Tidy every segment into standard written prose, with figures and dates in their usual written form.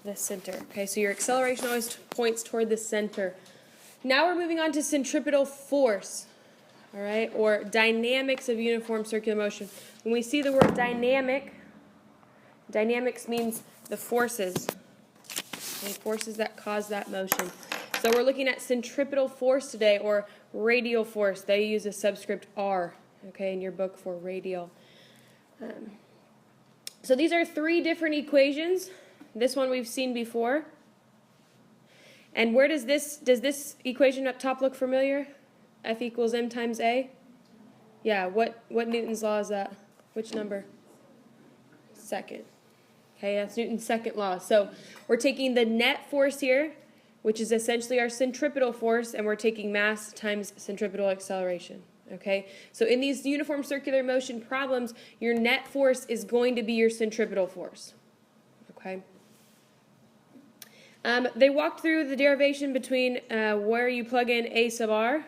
the center. Okay, so your acceleration always points toward the center. Now we're moving on to centripetal force, all right, or dynamics of uniform circular motion. When we see the word dynamic, dynamics means the forces, okay, forces that cause that motion. So we're looking at centripetal force today, or radial force. They use a subscript R, okay, in your book for radial. So these are three different equations. This one we've seen before. And where does this equation up top look familiar? F equals m times a? Yeah, what Newton's law is that? Which number? Second. Okay, that's Newton's second law. So we're taking the net force here, which is essentially our centripetal force, and we're taking mass times centripetal acceleration. Okay, so in these uniform circular motion problems, your net force is going to be your centripetal force. Okay. They walked through the derivation between where you plug in a sub r.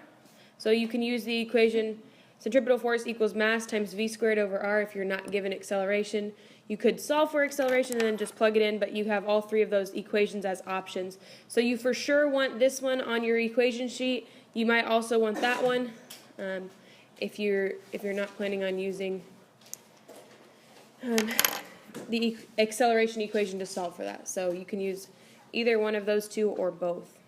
So you can use the equation centripetal force equals mass times v squared over r if you're not given acceleration. You could solve for acceleration and then just plug it in, but you have all three of those equations as options. So you for sure want this one on your equation sheet. You might also want that one if you're not planning on using the acceleration equation to solve for that. So you can use either one of those two or both.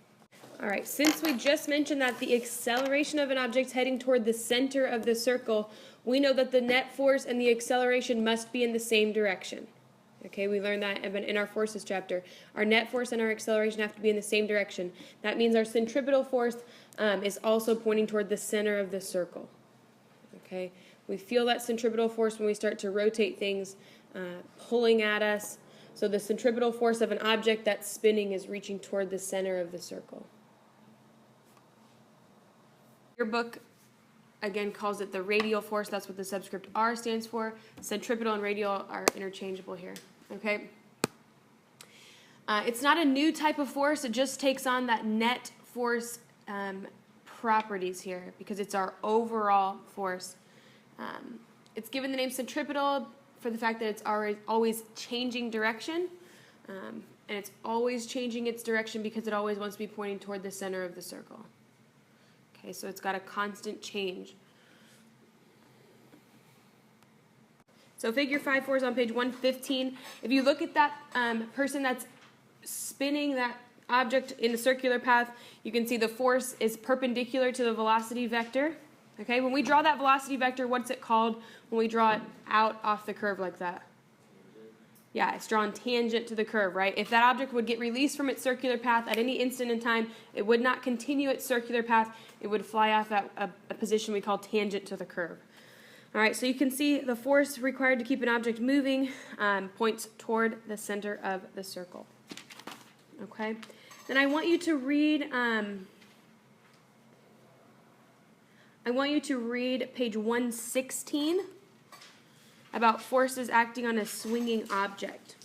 All right, since we just mentioned that the acceleration of an object heading toward the center of the circle, we know that the net force and the acceleration must be in the same direction. Okay, we learned that in our forces chapter. Our net force and our acceleration have to be in the same direction. That means our centripetal force is also pointing toward the center of the circle. Okay, we feel that centripetal force when we start to rotate things, pulling at us. So the centripetal force of an object that's spinning is reaching toward the center of the circle. Your book, again, calls it the radial force. That's what the subscript R stands for. Centripetal and radial are interchangeable here. Okay. It's not a new type of force. It just takes on that net force properties here because it's our overall force. It's given the name centripetal for the fact that it's always changing direction, and it's always changing its direction because it always wants to be pointing toward the center of the circle. Okay, so it's got a constant change. So figure 5.4 is on page 115. If you look at that person that's spinning that object in a circular path, you can see the force is perpendicular to the velocity vector. Okay, when we draw that velocity vector, what's it called when we draw it out off the curve like that? Yeah, it's drawn tangent to the curve, right? If that object would get released from its circular path at any instant in time, it would not continue its circular path. It would fly off at a position we call tangent to the curve. All right, so you can see the force required to keep an object moving points toward the center of the circle. Okay, then I want you to read page 116 about forces acting on a swinging object.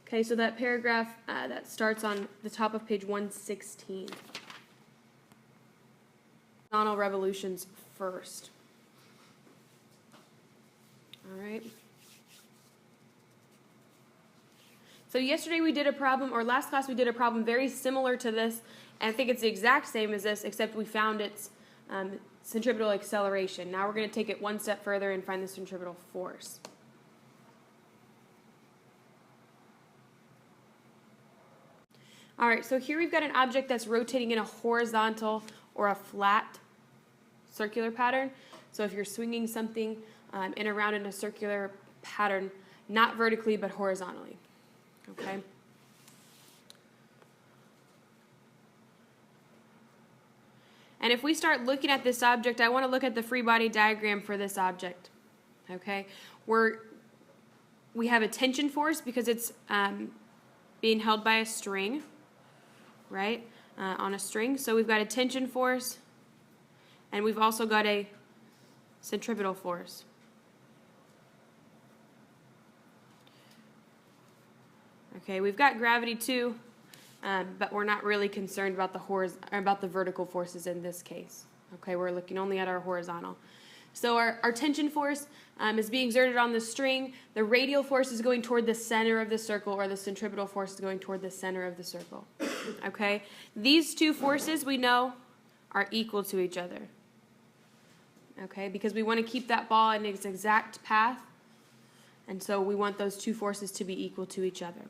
Okay, so that paragraph that starts on the top of page 116. Horizontal revolutions first. All right. So yesterday we did a problem, or last class we did a problem very similar to this, and I think it's the exact same as this, except we found its centripetal acceleration. Now we're going to take it one step further and find the centripetal force. All right, so here we've got an object that's rotating in a horizontal or a flat circular pattern. So if you're swinging something in and around in a circular pattern, not vertically but horizontally. Okay. And if we start looking at this object, I want to look at the free body diagram for this object. Okay, we have a tension force because it's being held by a string, right? On a string. So we've got a tension force, and we've also got a centripetal force. Okay, we've got gravity too, but we're not really concerned about the vertical forces in this case. Okay, we're looking only at our horizontal. So our tension force is being exerted on the string. The radial force is going toward the center of the circle, or the centripetal force is going toward the center of the circle. Okay? These two forces we know are equal to each other. Okay? Because we want to keep that ball in its exact path, and so we want those two forces to be equal to each other.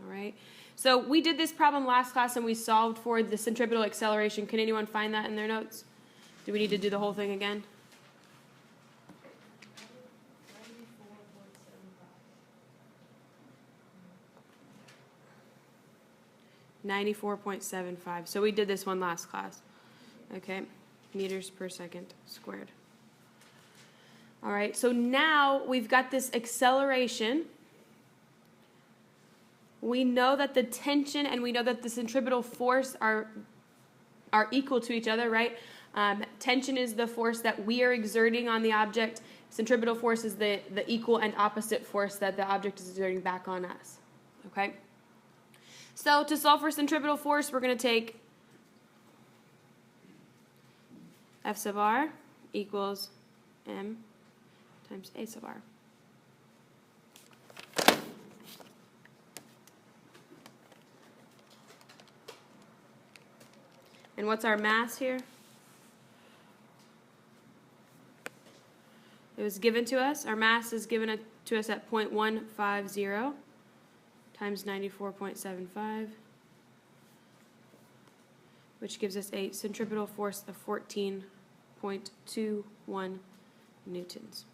All right? So we did this problem last class and we solved for the centripetal acceleration. Can anyone find that in their notes? Do we need to do the whole thing again? 94.75. So we did this one last class. Okay, meters per second squared. All right, so now we've got this acceleration. We know that the tension and we know that the centripetal force are equal to each other, right? Tension is the force that we are exerting on the object. Centripetal force is the equal and opposite force that the object is exerting back on us. Okay? So to solve for centripetal force, we're going to take F sub r equals m times a sub r. And what's our mass here? It was given to us. Our mass is given to us at 0.150 times 94.75, which gives us a centripetal force of 14.21 newtons.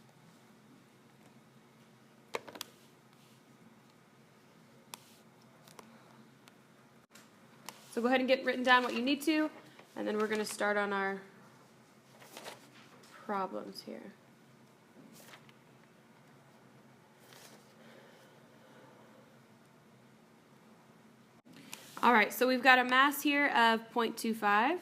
So go ahead and get written down what you need to, and then we're going to start on our problems here. All right, so we've got a mass here of 0.25.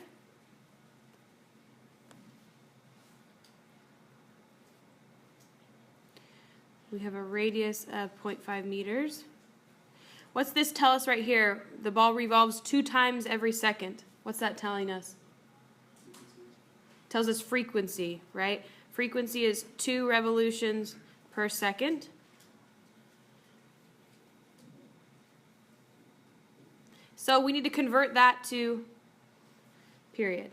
We have a radius of 0.5 meters. What's this tell us right here? The ball revolves 2 times every second. What's that telling us? It tells us frequency, right? Frequency is 2 revolutions per second. So we need to convert that to period.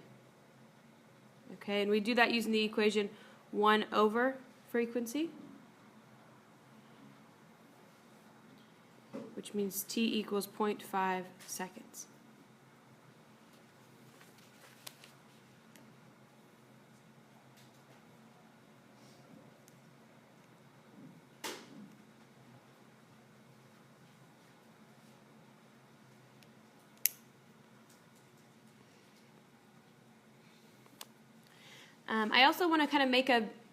Okay, and we do that using the equation 1 over frequency, which means t equals 0.5 seconds. I also want to kind of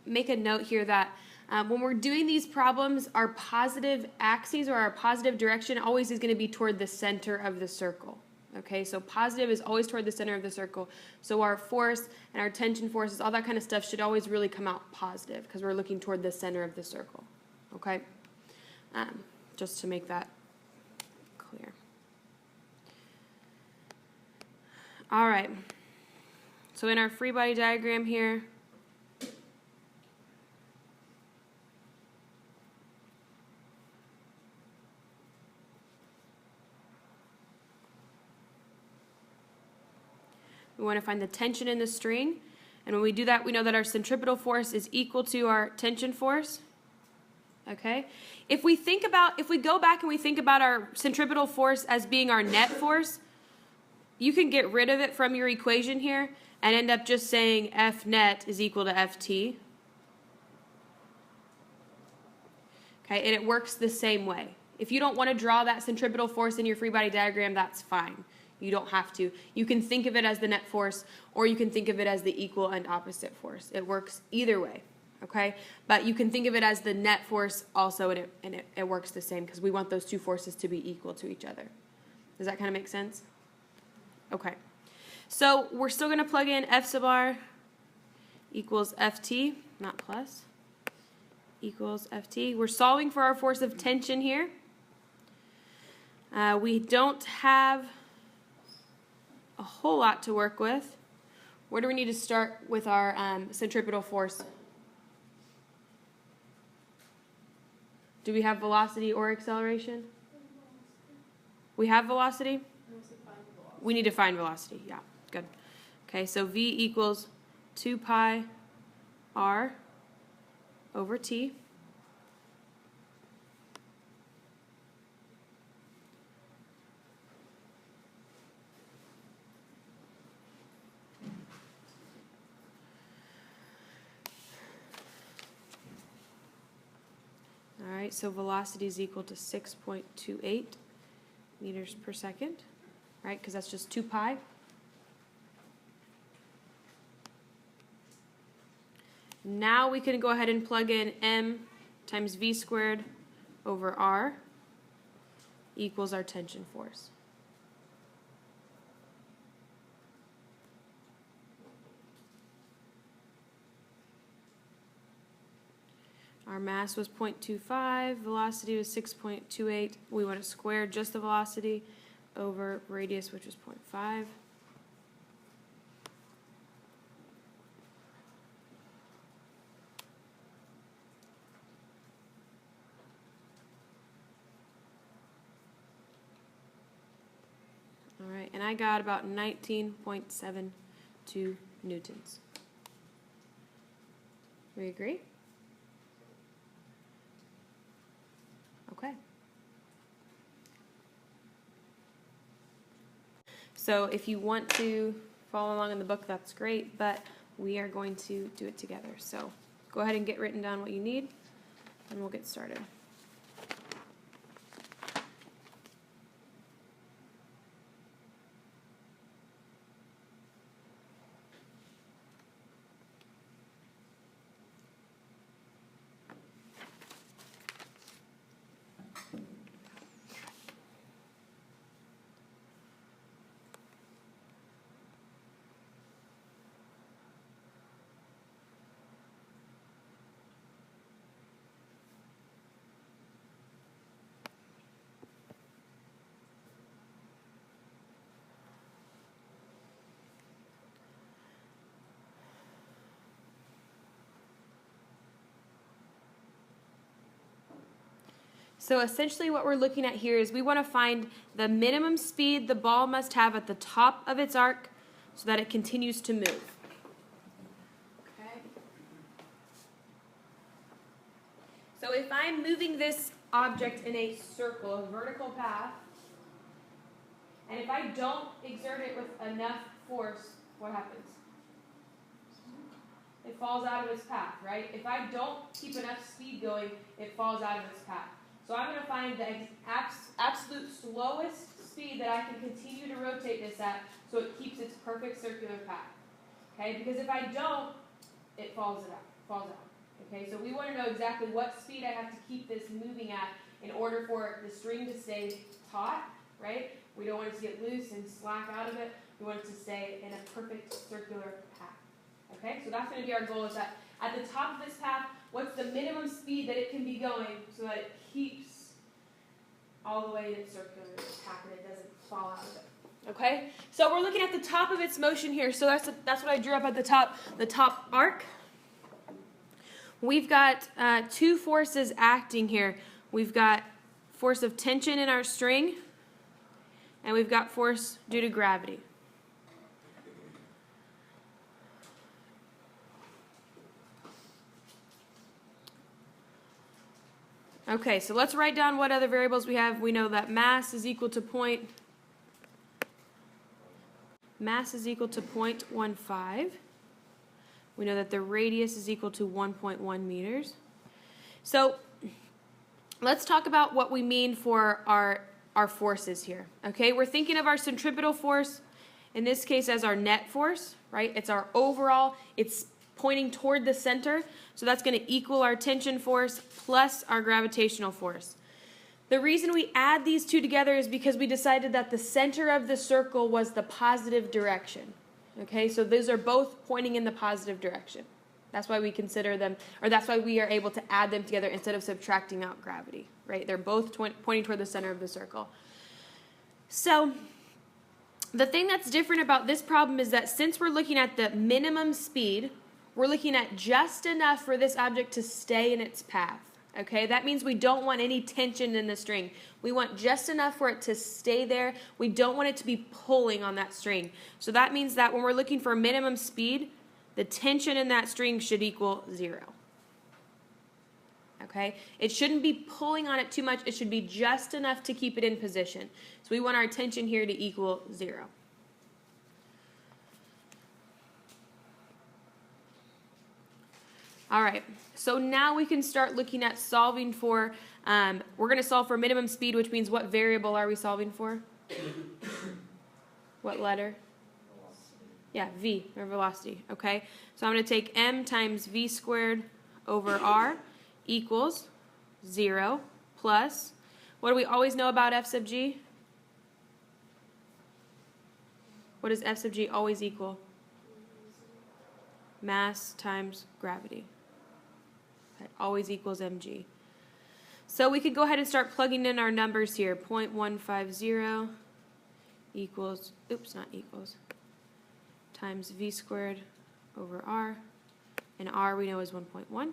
make a note here that when we're doing these problems, our positive axes or our positive direction always is going to be toward the center of the circle. Okay, so positive is always toward the center of the circle. So our force and our tension forces, all that kind of stuff should always really come out positive because we're looking toward the center of the circle. Okay, just to make that clear. All right. So in our free body diagram here, we want to find the tension in the string. And when we do that, we know that our centripetal force is equal to our tension force. Okay? If we go back and we think about our centripetal force as being our net force, you can get rid of it from your equation here and end up just saying F net is equal to Ft. Okay, and it works the same way. If you don't want to draw that centripetal force in your free body diagram, that's fine. You don't have to. You can think of it as the net force, or you can think of it as the equal and opposite force. It works either way, okay? But you can think of it as the net force also, and it works the same because we want those two forces to be equal to each other. Does that kind of make sense? Okay. So we're still going to plug in F sub r equals Ft, not plus, equals Ft. We're solving for our force of tension here. We don't have a whole lot to work with. Where do we need to start with our centripetal force? Do we have velocity or acceleration? We have velocity? We need to find velocity. Yeah, good. Okay, so V equals 2 pi r over t. All right, so velocity is equal to 6.28 meters per second, right? Because that's just 2 pi. Now we can go ahead and plug in m times v squared over r equals our tension force. Our mass was 0.25, velocity was 6.28. We want to square just the velocity over radius, which was 0.5. All right, and I got about 19.72 newtons. We agree? Okay. So if you want to follow along in the book, that's great, but we are going to do it together. So go ahead and get written down what you need, and we'll get started. So essentially what we're looking at here is we want to find the minimum speed the ball must have at the top of its arc so that it continues to move. Okay. So if I'm moving this object in a circle, a vertical path, and if I don't exert it with enough force, what happens? It falls out of its path, right? If I don't keep enough speed going, it falls out of its path. So I'm going to find the absolute slowest speed that I can continue to rotate this at so it keeps its perfect circular path. Okay, because if I don't, it falls out. Okay, so we want to know exactly what speed I have to keep this moving at in order for the string to stay taut, right? We don't want it to get loose and slack out of it. We want it to stay in a perfect circular path. Okay, so that's going to be our goal, is that at the top of this path, what's the minimum speed that it can be going so that it keeps all the way in its circular path and it doesn't fall out of it. Okay, so we're looking at the top of its motion here. So that's what I drew up at the top arc. We've got two forces acting here. We've got force of tension in our string, and we've got force due to gravity. Okay, so let's write down what other variables we have. We know that mass is equal to 0.15. We know that the radius is equal to 1.1 meters. So let's talk about what we mean for our forces here. Okay, we're thinking of our centripetal force, in this case, as our net force, right? It's our overall, it's pointing toward the center, so that's going to equal our tension force plus our gravitational force. The reason we add these two together is because we decided that the center of the circle was the positive direction. Okay, so these are both pointing in the positive direction. That's why we consider them, or that's why we are able to add them together instead of subtracting out gravity, right? They're both pointing toward the center of the circle. So The thing that's different about this problem is that since we're looking at the minimum speed, we're looking at just enough for this object to stay in its path. Okay, that means we don't want any tension in the string. We want just enough for it to stay there. We don't want it to be pulling on that string. So that means that when we're looking for minimum speed, the tension in that string should equal 0. Okay, it shouldn't be pulling on it too much. It should be just enough to keep it in position. So we want our tension here to equal 0. All right, so now we can start looking at solving for, we're going to solve for minimum speed, which means what variable are we solving for? What letter? Velocity. Yeah, v, or velocity, okay? So I'm going to take m times v squared over r equals 0 plus, what do we always know about f sub g? What does f sub g always equal? Mass times gravity. That always equals mg. So we could go ahead and start plugging in our numbers here. 0.150 equals, oops, not equals, times v squared over r, and r we know is 1.1.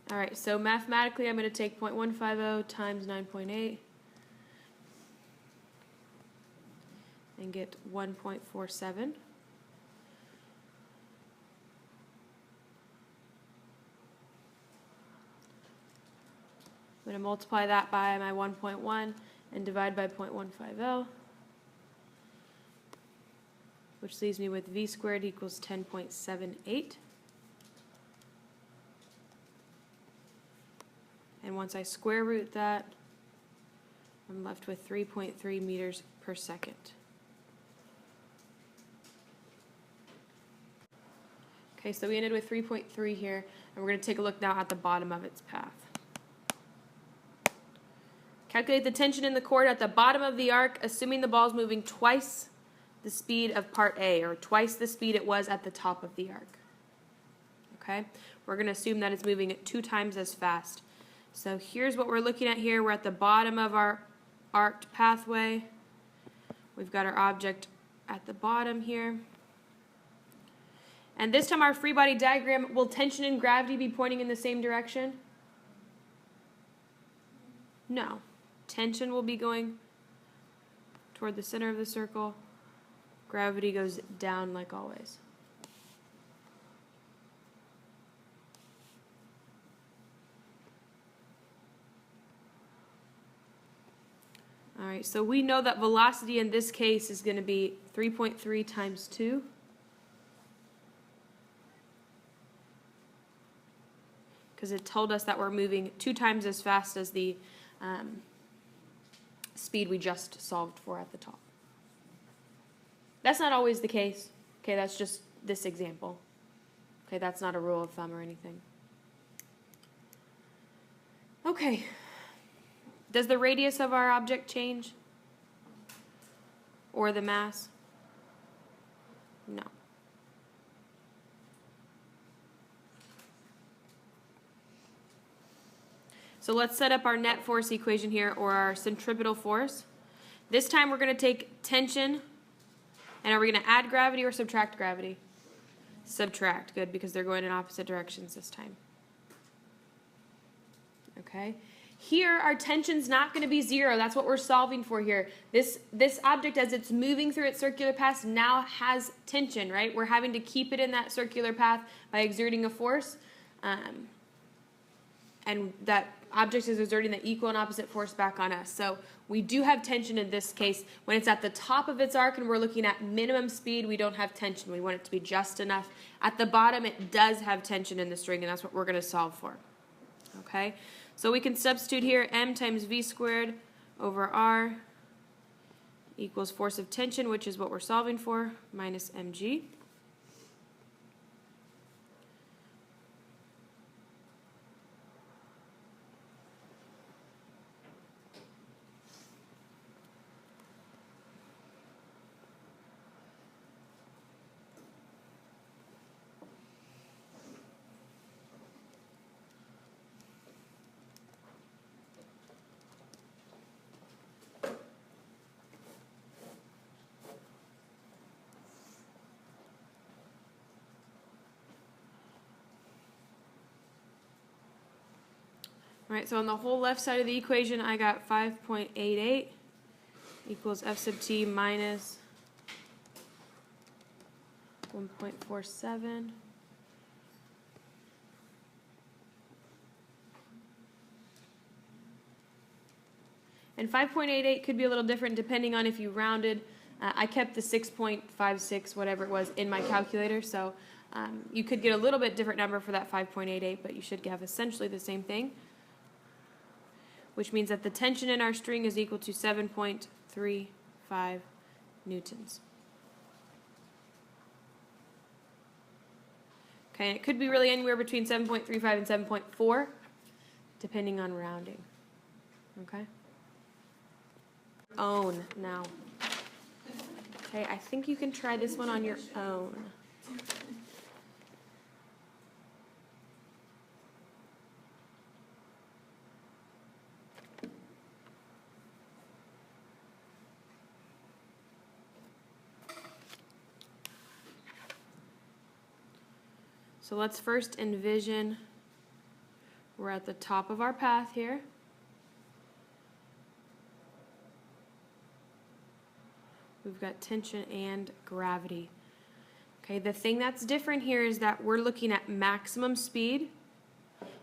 All right, so mathematically I'm going to take 0.150 times 9.8 and get 1.47. I'm going to multiply that by my 1.1 and divide by 0.150, which leaves me with v squared equals 10.78. And once I square root that, I'm left with 3.3 meters per second. Okay, so we ended with 3.3 here, and we're going to take a look now at the bottom of its path. Calculate the tension in the cord at the bottom of the arc, assuming the ball is moving twice the speed of part A, or twice the speed it was at the top of the arc. Okay, we're going to assume that it's moving at 2 times as fast. So here's what we're looking at here. We're at the bottom of our arced pathway. We've got our object at the bottom here. And this time our free body diagram, will tension and gravity be pointing in the same direction? No. Tension will be going toward the center of the circle. Gravity goes down like always. All right, so we know that velocity in this case is going to be 3.3 times 2. Because it told us that we're moving 2 times as fast as the speed we just solved for at the top. That's not always the case. Okay, that's just this example. Okay, that's not a rule of thumb or anything. Okay. Does the radius of our object change? Or the mass? No. So let's set up our net force equation here, or our centripetal force. This time we're going to take tension, and are we going to add gravity or subtract gravity? Subtract, good, because they're going in opposite directions this time. Okay. Here, our tension's not going to be 0. That's what we're solving for here. This object, as it's moving through its circular path, now has tension, right? We're having to keep it in that circular path by exerting a force. And that object is exerting the equal and opposite force back on us. So we do have tension in this case. When it's at the top of its arc and we're looking at minimum speed, we don't have tension. We want it to be just enough. At the bottom, it does have tension in the string, and that's what we're going to solve for. Okay? So we can substitute here m times v squared over r equals force of tension, which is what we're solving for, minus mg. All right, so on the whole left side of the equation, I got 5.88 equals F sub t minus 1.47. And 5.88 could be a little different depending on if you rounded. I kept the 6.56, whatever it was, in my calculator, so you could get a little bit different number for that 5.88, but you should have essentially the same thing, which means that the tension in our string is equal to 7.35 newtons. Okay, and it could be really anywhere between 7.35 and 7.4, depending on rounding. Okay? Own now. Okay, I think you can try this one on your own. So let's first envision we're at the top of our path here. We've got tension and gravity. Okay, the thing that's different here is that we're looking at maximum speed.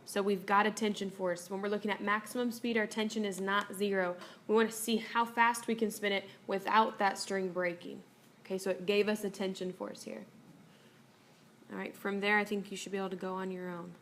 So we've got a tension force. When we're looking at maximum speed, our tension is not 0. We want to see how fast we can spin it without that string breaking. Okay, so it gave us a tension force here. All right, from there, I think you should be able to go on your own.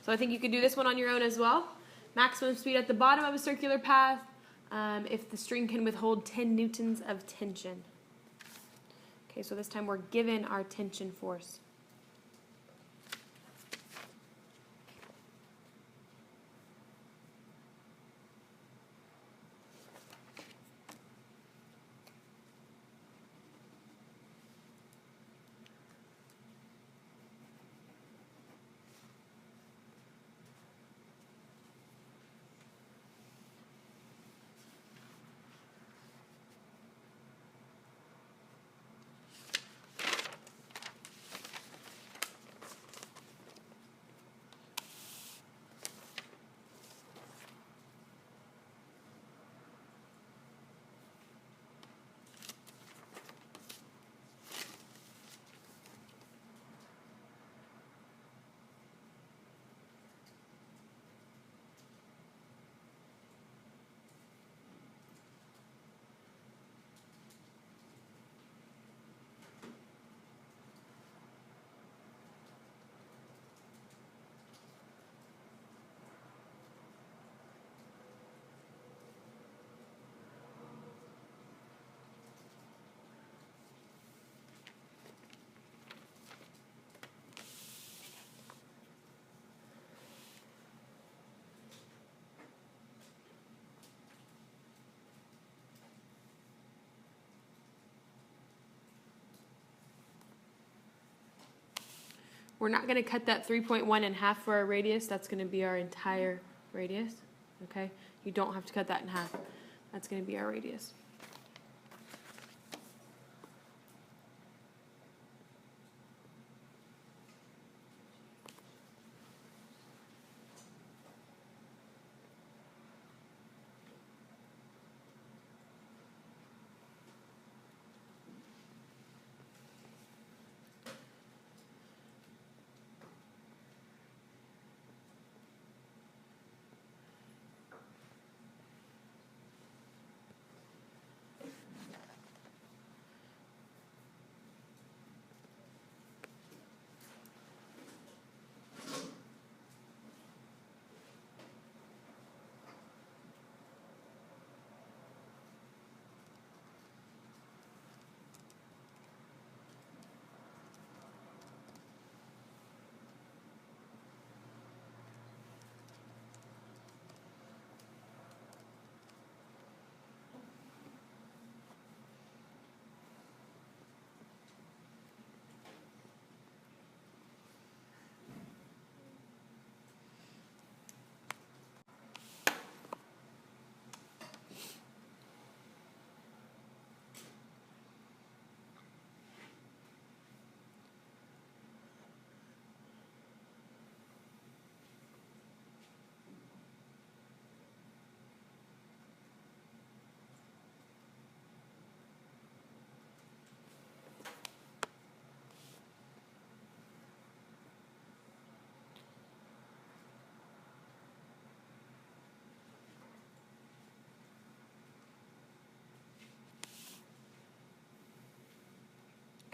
So I think you could do this one on your own as well. Maximum speed at the bottom of a circular path if the string can withhold 10 newtons of tension. Okay, so this time we're given our tension force. We're not going to cut that 3.1 in half for our radius. That's going to be our entire radius. Okay? You don't have to cut that in half. That's going to be our radius.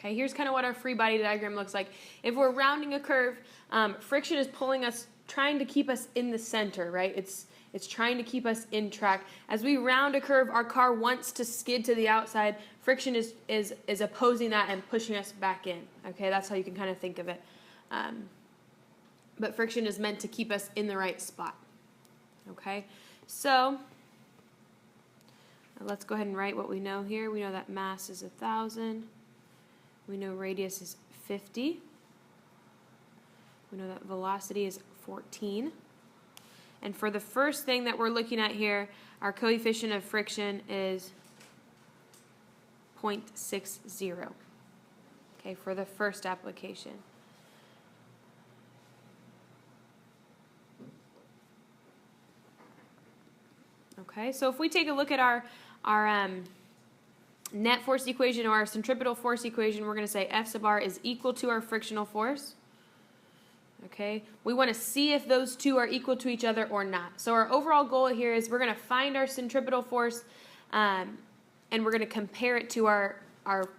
Okay, here's kind of what our free body diagram looks like. If we're rounding a curve, friction is pulling us, trying to keep us in the center, right? It's trying to keep us in track. As we round a curve, our car wants to skid to the outside. Friction is opposing that and pushing us back in. Okay, that's how you can kind of think of it. But friction is meant to keep us in the right spot. Okay, so let's go ahead and write what we know here. We know that mass is 1,000. We know radius is 50. We know that velocity is 14. And for the first thing that we're looking at here, our coefficient of friction is 0.60. Okay, for the first application. Okay, so if we take a look at our net force equation or our centripetal force equation, we're going to say F sub r is equal to our frictional force. Okay, we want to see if those two are equal to each other or not. So our overall goal here is we're going to find our centripetal force and we're going to compare it to our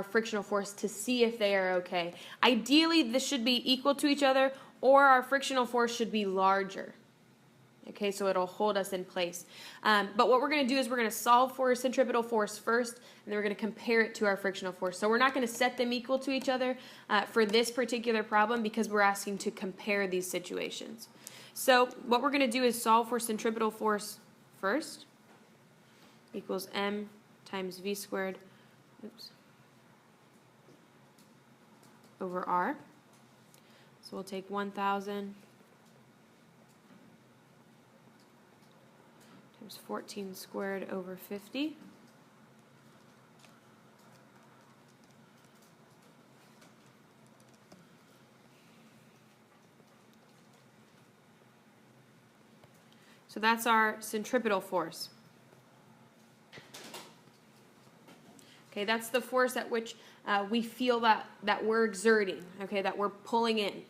frictional force to see if they are okay. Ideally, this should be equal to each other, or our frictional force should be larger. Okay, so it'll hold us in place. But what we're going to do is we're going to solve for a centripetal force first, and then we're going to compare it to our frictional force. So we're not going to set them equal to each other for this particular problem because we're asking to compare these situations. So what we're going to do is solve for centripetal force first, equals m times v squared, over r. So we'll take 1,000 times 14 squared over 50. So that's our centripetal force. Okay, that's the force at which we feel that we're exerting, okay, that we're pulling in.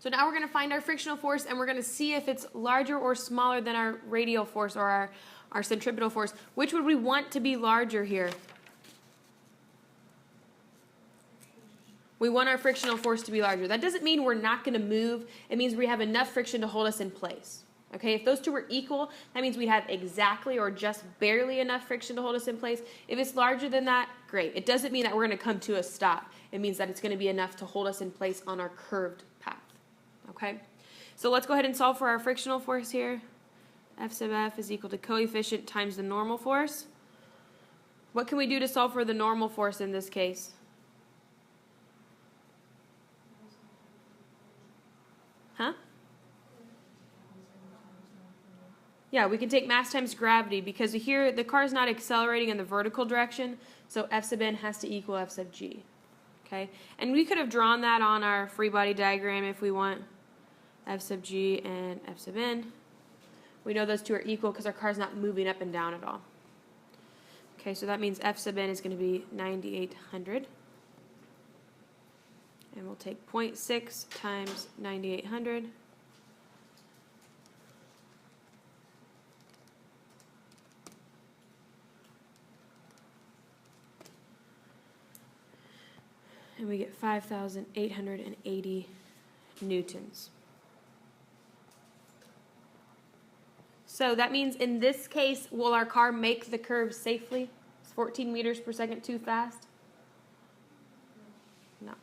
So now we're going to find our frictional force, and we're going to see if it's larger or smaller than our radial force or our centripetal force. Which would we want to be larger here? We want our frictional force to be larger. That doesn't mean we're not going to move. It means we have enough friction to hold us in place. Okay, if those two were equal, that means we'd have exactly or just barely enough friction to hold us in place. If it's larger than that, great. It doesn't mean that we're going to come to a stop. It means that it's going to be enough to hold us in place on our curved path. Okay, so let's go ahead and solve for our frictional force here. F sub f is equal to coefficient times the normal force. What can we do to solve for the normal force in this case? Huh? Yeah, we can take mass times gravity because here the car is not accelerating in the vertical direction, so F sub n has to equal F sub g. Okay, and we could have drawn that on our free body diagram if we want. F sub g and F sub n. We know those two are equal because our car is not moving up and down at all. Okay, so that means F sub n is going to be 9,800. And we'll take 0.6 times 9,800. And we get 5,880 newtons. So that means in this case, will our car make the curve safely? Is 14 meters per second too fast? No.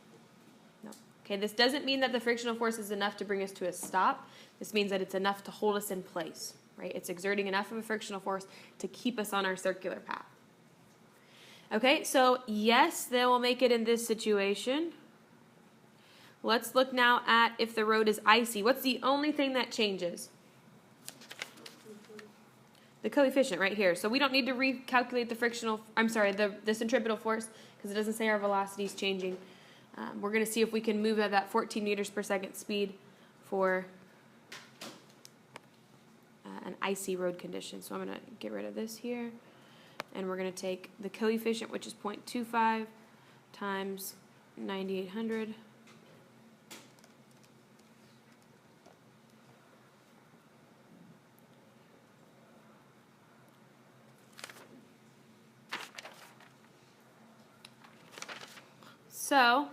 No. Okay, this doesn't mean that the frictional force is enough to bring us to a stop. This means that it's enough to hold us in place, right? It's exerting enough of a frictional force to keep us on our circular path. Okay, so yes, they will make it in this situation. Let's look now at if the road is icy. What's the only thing that changes? The coefficient right here. So we don't need to recalculate the centripetal force because it doesn't say our velocity is changing. We're going to see if we can move at that 14 meters per second speed for an icy road condition. So I'm going to get rid of this here. And we're going to take the coefficient, which is 0.25 times 9,800. So,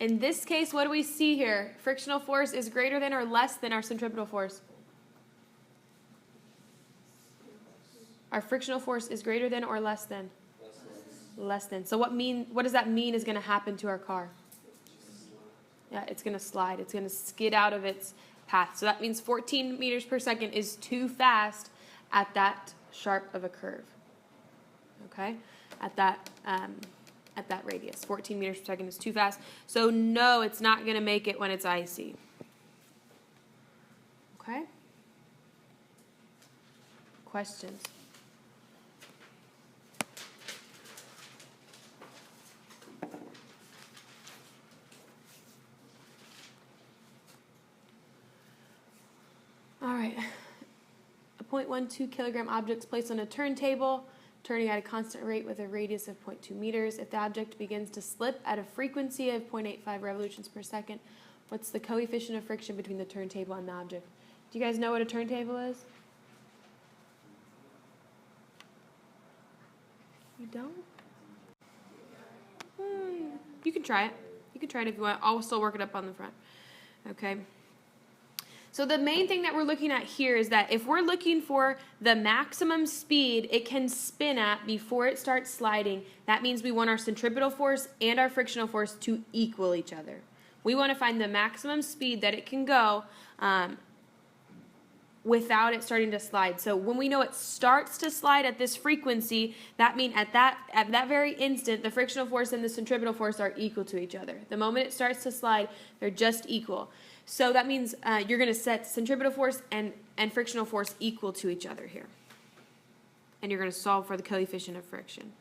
in this case, what do we see here? Frictional force is greater than or less than our centripetal force? Our frictional force is greater than or less than? Less than. So what does that mean is going to happen to our car? Yeah, it's going to slide. It's going to skid out of its path. So that means 14 meters per second is too fast at that sharp of a curve. Okay? At that radius. 14 meters per second is too fast. So no, it's not going to make it when it's icy. Okay? Questions? All right. A 0.12 kilogram object is placed on a turntable, turning at a constant rate with a radius of 0.2 meters. If the object begins to slip at a frequency of 0.85 revolutions per second, what's the coefficient of friction between the turntable and the object? Do you guys know what a turntable is? You don't? You can try it. You can try it if you want. I'll still work it up on the front. Okay. So the main thing that we're looking at here is that if we're looking for the maximum speed it can spin at before it starts sliding, that means we want our centripetal force and our frictional force to equal each other. We want to find the maximum speed that it can go without it starting to slide. So when we know it starts to slide at this frequency, that means at that very instant, the frictional force and the centripetal force are equal to each other. The moment it starts to slide, they're just equal. So that means you're going to set centripetal force and frictional force equal to each other here. And you're going to solve for the coefficient of friction.